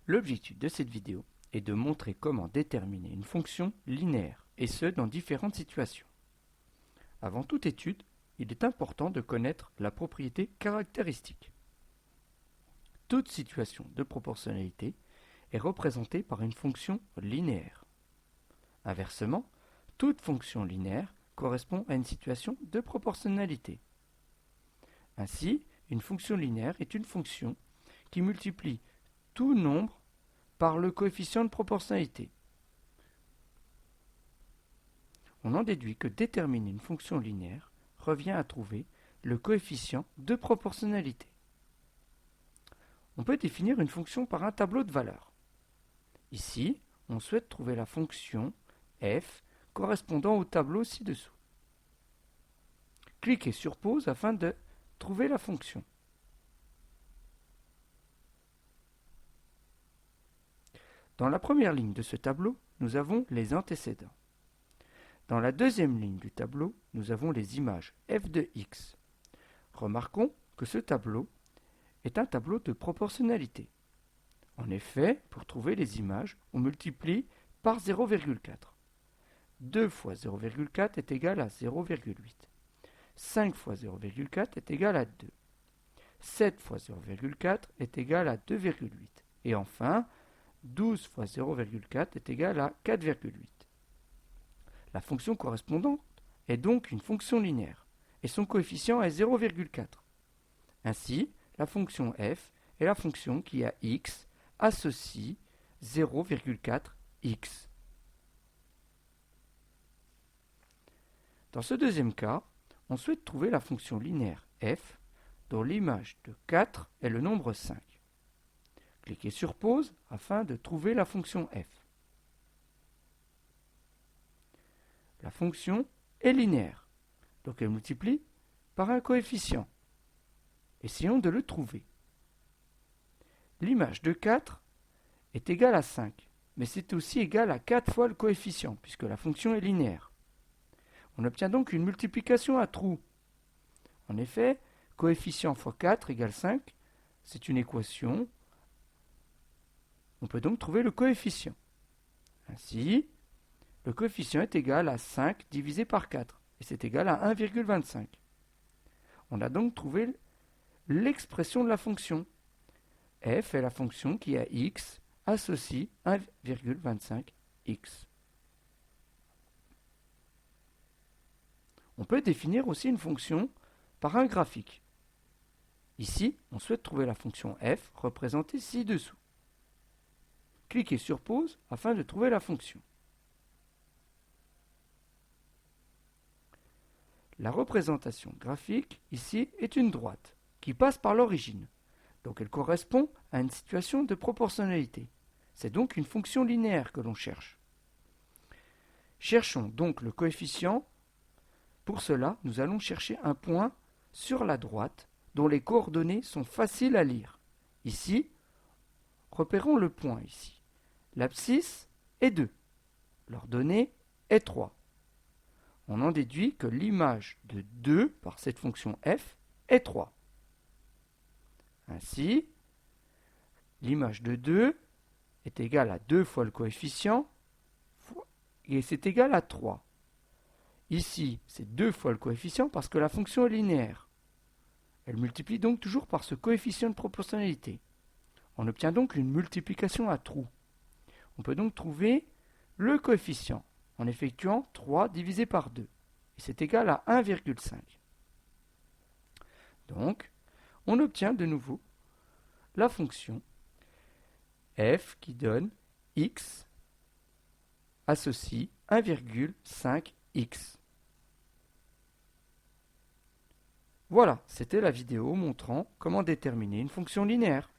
L'objectif de cette vidéo est de montrer comment déterminer une fonction linéaire, et ce dans différentes situations. Avant toute étude, il est important de connaître la propriété caractéristique. Toute situation de proportionnalité est représentée par une fonction linéaire. Inversement, toute fonction linéaire correspond à une situation de proportionnalité. Ainsi, une fonction linéaire est une fonction qui multiplie tout nombre par le coefficient de proportionnalité. On en déduit que déterminer une fonction linéaire revient à trouver le coefficient de proportionnalité. On peut définir une fonction par un tableau de valeurs. Ici, on souhaite trouver la fonction f correspondant au tableau ci-dessous. Cliquez sur pause afin de trouver la fonction. Dans la première ligne de ce tableau, nous avons les antécédents. Dans la deuxième ligne du tableau, nous avons les images f de x. Remarquons que ce tableau est un tableau de proportionnalité. En effet, pour trouver les images, on multiplie par 0,4. 2 fois 0,4 est égal à 0,8. 5 fois 0,4 est égal à 2. 7 fois 0,4 est égal à 2,8. Et enfin, 12 fois 0,4 est égal à 4,8. La fonction correspondante est donc une fonction linéaire, et son coefficient est 0,4. Ainsi, la fonction f est la fonction qui à x associe 0,4x. Dans ce deuxième cas, on souhaite trouver la fonction linéaire f dont l'image de 4 est le nombre 5. Cliquez sur pause afin de trouver la fonction f. La fonction est linéaire, donc elle multiplie par un coefficient. Essayons de le trouver. L'image de 4 est égale à 5, mais c'est aussi égal à 4 fois le coefficient, puisque la fonction est linéaire. On obtient donc une multiplication à trous. En effet, coefficient fois 4 égale 5, c'est une équation. On peut donc trouver le coefficient. Ainsi, le coefficient est égal à 5 divisé par 4, et c'est égal à 1,25. On a donc trouvé l'expression de la fonction. F est la fonction qui à x associe 1,25x. On peut définir aussi une fonction par un graphique. Ici, on souhaite trouver la fonction f représentée ci-dessous. Cliquez sur pause afin de trouver la fonction. La représentation graphique, ici, est une droite qui passe par l'origine. Donc elle correspond à une situation de proportionnalité. C'est donc une fonction linéaire que l'on cherche. Cherchons donc le coefficient. Pour cela, nous allons chercher un point sur la droite dont les coordonnées sont faciles à lire. Ici, repérons le point ici. L'abscisse est 2. L'ordonnée est 3. On en déduit que l'image de 2 par cette fonction f est 3. Ainsi, l'image de 2 est égale à 2 fois le coefficient, et c'est égal à 3. Ici, c'est 2 fois le coefficient parce que la fonction est linéaire. Elle multiplie donc toujours par ce coefficient de proportionnalité. On obtient donc une multiplication à trous. On peut donc trouver le coefficient en effectuant 3 divisé par 2. Et c'est égal à 1,5. Donc, on obtient de nouveau la fonction f qui donne x associe 1,5x. Voilà, c'était la vidéo montrant comment déterminer une fonction linéaire.